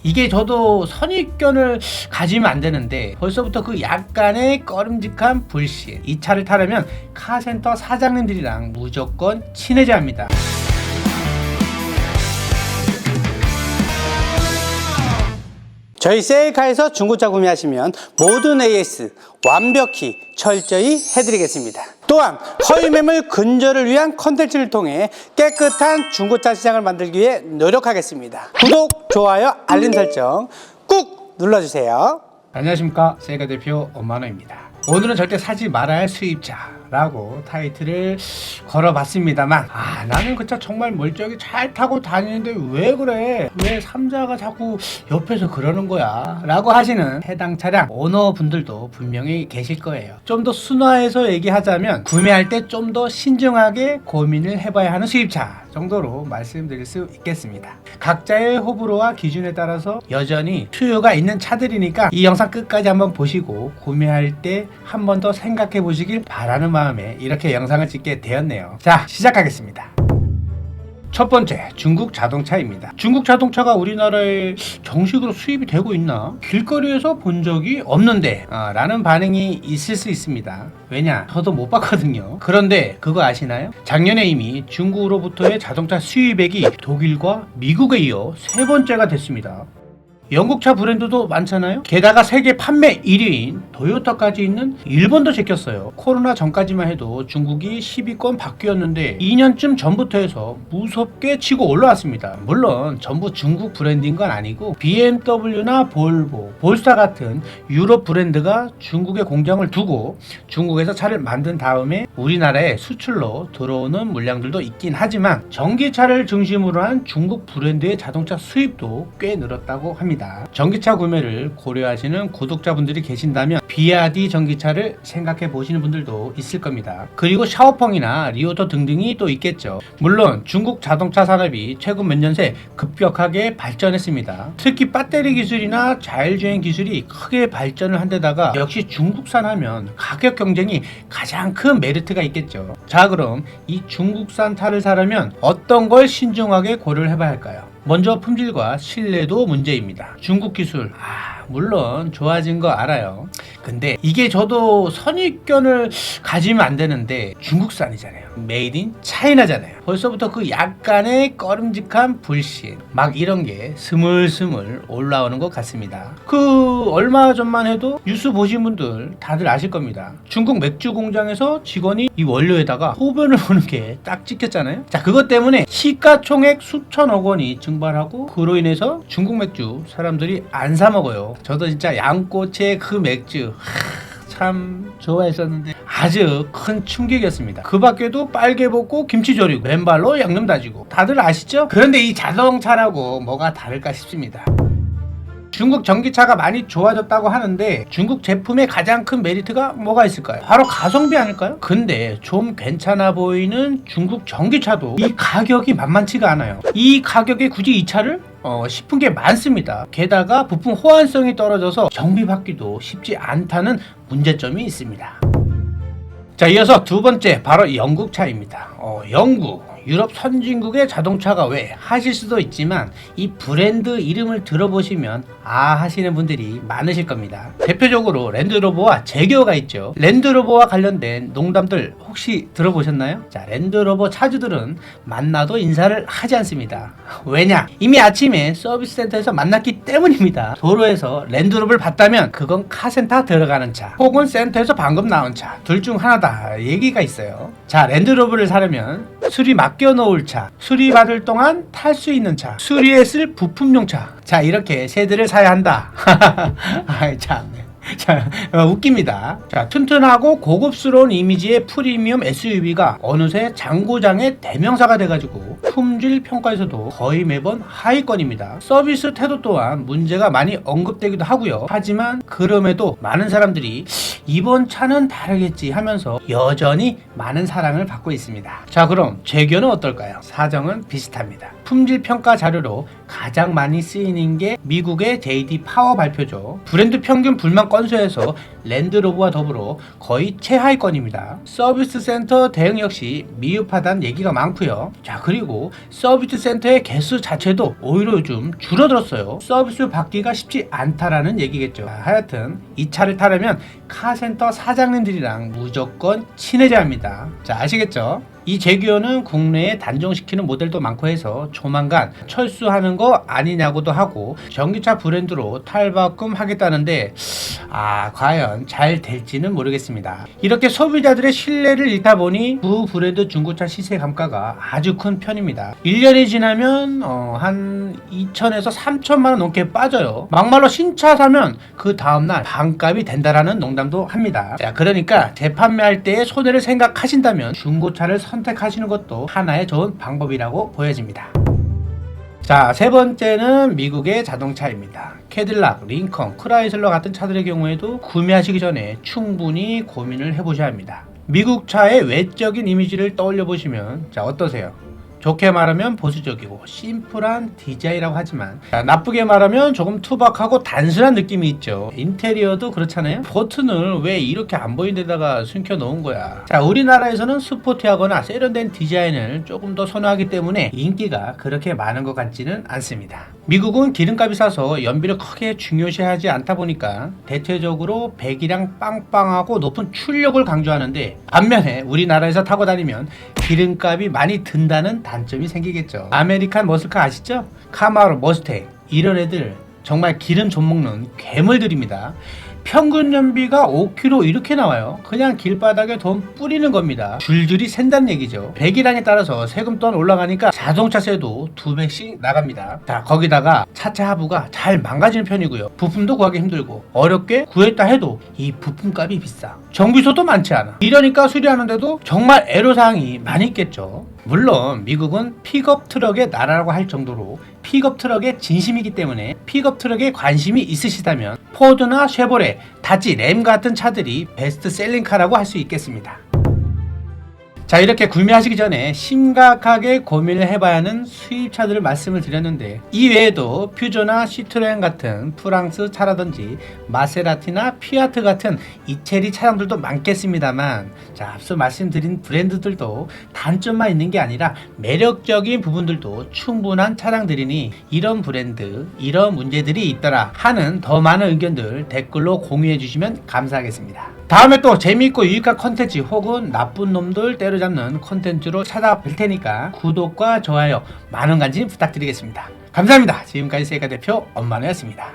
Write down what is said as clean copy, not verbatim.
이게 저도 선입견을 가지면 안 되는데 벌써부터 그 약간의 꺼름직한 불신, 이 차를 타려면 카센터 사장님들이랑 무조건 친해져야 합니다. 저희 셀카에서 중고차 구매하시면 모든 AS 완벽히 철저히 해드리겠습니다. 또한 허위 매물 근절을 위한 컨텐츠를 통해 깨끗한 중고차 시장을 만들기 위해 노력하겠습니다. 구독, 좋아요, 알림 설정 꾹 눌러주세요. 안녕하십니까, 셀카 대표 엄만호입니다. 오늘은 절대 사지 말아야 할 수입차라고 타이틀을 걸어봤습니다만, 나는 그 차 정말 멀쩡하게 잘 타고 다니는데 왜 그래? 왜 삼자가 자꾸 옆에서 그러는 거야? 라고 하시는 해당 차량 오너분들도 분명히 계실 거예요. 좀 더 순화해서 얘기하자면 구매할 때 좀 더 신중하게 고민을 해봐야 하는 수입차 정도로 말씀드릴 수 있겠습니다. 각자의 호불호와 기준에 따라서 여전히 수요가 있는 차들이니까 이 영상 끝까지 한번 보시고 구매할 때 한 번 더 생각해 보시길 바라는 마음에 이렇게 영상을 찍게 되었네요. 자, 시작하겠습니다. 첫 번째, 중국 자동차입니다. 중국 자동차가 우리나라에 정식으로 수입이 되고 있나? 길거리에서 본 적이 없는데 라는 반응이 있을 수 있습니다. 왜냐? 저도 못 봤거든요. 그런데 그거 아시나요? 작년에 이미 중국으로부터의 자동차 수입액이 독일과 미국에 이어 세 번째가 됐습니다. 영국차 브랜드도 많잖아요. 게다가 세계 판매 1위인 도요타까지 있는 일본도 제꼈어요. 코로나 전까지만 해도 중국이 10위권 밖이었는데 2년쯤 전부터 해서 무섭게 치고 올라왔습니다. 물론 전부 중국 브랜드인 건 아니고 BMW나 볼보, 볼스타 같은 유럽 브랜드가 중국에 공장을 두고 중국에서 차를 만든 다음에 우리나라에 수출로 들어오는 물량들도 있긴 하지만 전기차를 중심으로 한 중국 브랜드의 자동차 수입도 꽤 늘었다고 합니다. 전기차 구매를 고려하시는 구독자분들이 계신다면 비아디 전기차를 생각해 보시는 분들도 있을 겁니다. 그리고 샤오펑이나 리오토 등등이 또 있겠죠. 물론 중국 자동차 산업이 최근 몇 년 새 급격하게 발전했습니다. 특히 배터리 기술이나 자율주행 기술이 크게 발전을 한 데다가 역시 중국산 하면 가격 경쟁이 가장 큰 메리트가 있겠죠. 자, 그럼 이 중국산 차를 사려면 어떤 걸 신중하게 고려를 해봐야 할까요? 먼저 품질과 신뢰도 문제입니다. 중국 기술 물론 좋아진 거 알아요. 근데 이게 저도 선입견을 가지면 안 되는데 중국산이잖아요. 메이드 인 차이나잖아요. 벌써부터 그 약간의 꺼름직한 불신, 막 이런 게 스물스물 올라오는 것 같습니다. 그 얼마 전만 해도 뉴스 보신 분들 다들 아실 겁니다. 중국 맥주 공장에서 직원이 이 원료에다가 소변을 보는 게 딱 찍혔잖아요. 자, 그것 때문에 시가총액 수천억 원이 증발하고 그로 인해서 중국 맥주 사람들이 안 사 먹어요. 저도 진짜 양꼬치의 그 맥주 참 좋아했었는데 아주 큰 충격이었습니다. 그 밖에도 빨개 볶고 김치 졸이고 맨발로 양념 다지고 다들 아시죠? 그런데 이 자동차라고 뭐가 다를까 싶습니다. 중국 전기차가 많이 좋아졌다고 하는데 중국 제품의 가장 큰 메리트가 뭐가 있을까요? 바로 가성비 아닐까요? 근데 좀 괜찮아 보이는 중국 전기차도 이 가격이 만만치가 않아요. 이 가격에 굳이 이 차를 싶은 게 많습니다. 게다가 부품 호환성이 떨어져서 정비받기도 쉽지 않다는 문제점이 있습니다. 자, 이어서 두 번째, 바로 영국 차입니다. 영국, 유럽 선진국의 자동차가 왜 하실 수도 있지만 이 브랜드 이름을 들어보시면 하시는 분들이 많으실 겁니다. 대표적으로 랜드로버와 제규어가 있죠. 랜드로버와 관련된 농담들 혹시 들어보셨나요? 자, 랜드로버 차주들은 만나도 인사를 하지 않습니다. 왜냐? 이미 아침에 서비스 센터에서 만났기 때문입니다. 도로에서 랜드로버를 봤다면 그건 카센터 들어가는 차 혹은 센터에서 방금 나온 차 둘 중 하나다 얘기가 있어요. 자, 랜드로버를 사려면 수리 맡겨놓을 차, 수리 받을 동안 탈 수 있는 차, 수리에 쓸 부품용 차, 자, 이렇게 세대를 사야 한다. 참 자, 웃깁니다. 자, 튼튼하고 고급스러운 이미지의 프리미엄 SUV가 어느새 장고장의 대명사가 돼가지고 품질 평가에서도 거의 매번 하위권입니다. 서비스 태도 또한 문제가 많이 언급되기도 하고요. 하지만 그럼에도 많은 사람들이 이번 차는 다르겠지 하면서 여전히 많은 사랑을 받고 있습니다. 자, 그럼 제규어는 어떨까요? 사정은 비슷합니다. 품질 평가 자료로 가장 많이 쓰이는 게 미국의 JD 파워 발표죠. 브랜드 평균 불만 건수에서 랜드로버와 더불어 거의 최하위권입니다. 서비스 센터 대응 역시 미흡하다는 얘기가 많고요. 자, 그리고 서비스 센터의 개수 자체도 오히려 요즘 줄어들었어요. 서비스 받기가 쉽지 않다라는 얘기겠죠. 하여튼 이 차를 타려면 카센터 사장님들이랑 무조건 친해져야 합니다. 자, 아시겠죠? 이 제규어는 국내에 단종시키는 모델도 많고 해서 조만간 철수하는 거 아니냐고도 하고 전기차 브랜드로 탈바꿈하겠다는데 과연 잘 될지는 모르겠습니다. 이렇게 소비자들의 신뢰를 잃다 보니 구 브랜드 중고차 시세 감가가 아주 큰 편입니다. 1년이 지나면 한 2천에서 3천만 원 넘게 빠져요. 막말로 신차 사면 그 다음날 반값이 된다라는 농담도 합니다. 자, 그러니까 재판매할 때의 손해를 생각하신다면 중고차를 선택하시는 것도 하나의 좋은 방법이라고 보여집니다. 자, 세 번째는 미국의 자동차입니다. 캐딜락, 링컨, 크라이슬러 같은 차들의 경우에도 구매하시기 전에 충분히 고민을 해보셔야 합니다. 미국 차의 외적인 이미지를 떠올려 보시면 어떠세요? 좋게 말하면 보수적이고 심플한 디자인이라고 하지만 나쁘게 말하면 조금 투박하고 단순한 느낌이 있죠. 인테리어도 그렇잖아요. 버튼을 왜 이렇게 안 보이는 데다가 숨겨 놓은 거야. 자, 우리나라에서는 스포티하거나 세련된 디자인을 조금 더 선호하기 때문에 인기가 그렇게 많은 것 같지는 않습니다. 미국은 기름값이 싸서 연비를 크게 중요시하지 않다 보니까 대체적으로 배기량 빵빵하고 높은 출력을 강조하는데, 반면에 우리나라에서 타고 다니면 기름값이 많이 든다는 단점이 생기겠죠. 아메리칸 머슬카 아시죠? 카마로, 머스탱 이런 애들 정말 기름 좀 먹는 괴물들입니다. 평균 연비가 5km 이렇게 나와요. 그냥 길바닥에 돈 뿌리는 겁니다. 줄줄이 샌다는 얘기죠. 배기량에 따라서 세금 또한 올라가니까 자동차세도 2배씩 나갑니다. 자, 거기다가 차체 하부가 잘 망가지는 편이고요. 부품도 구하기 힘들고 어렵게 구했다 해도 이 부품값이 비싸. 정비소도 많지 않아. 이러니까 수리하는데도 정말 애로사항이 많이 있겠죠. 물론 미국은 픽업 트럭의 나라라고 할 정도로 픽업 트럭의 진심이기 때문에 픽업 트럭에 관심이 있으시다면 포드나 쉐보레, 다지, 램 같은 차들이 베스트셀링카라고 할 수 있겠습니다. 자, 이렇게 구매하시기 전에 심각하게 고민을 해봐야 하는 수입차들을 말씀을 드렸는데, 이 외에도 퓨조나 시트로엔 같은 프랑스 차라든지 마세라티나 피아트 같은 이태리 차량들도 많겠습니다만, 자, 앞서 말씀드린 브랜드들도 단점만 있는 게 아니라 매력적인 부분들도 충분한 차량들이니 이런 브랜드, 이런 문제들이 있더라 하는 더 많은 의견들 댓글로 공유해 주시면 감사하겠습니다. 다음에 또 재미있고 유익한 컨텐츠 혹은 나쁜 놈들 때려잡는 컨텐츠로 찾아뵐 테니까 구독과 좋아요 많은 관심 부탁드리겠습니다. 감사합니다. 지금까지 세이카 대표 엄마누였습니다.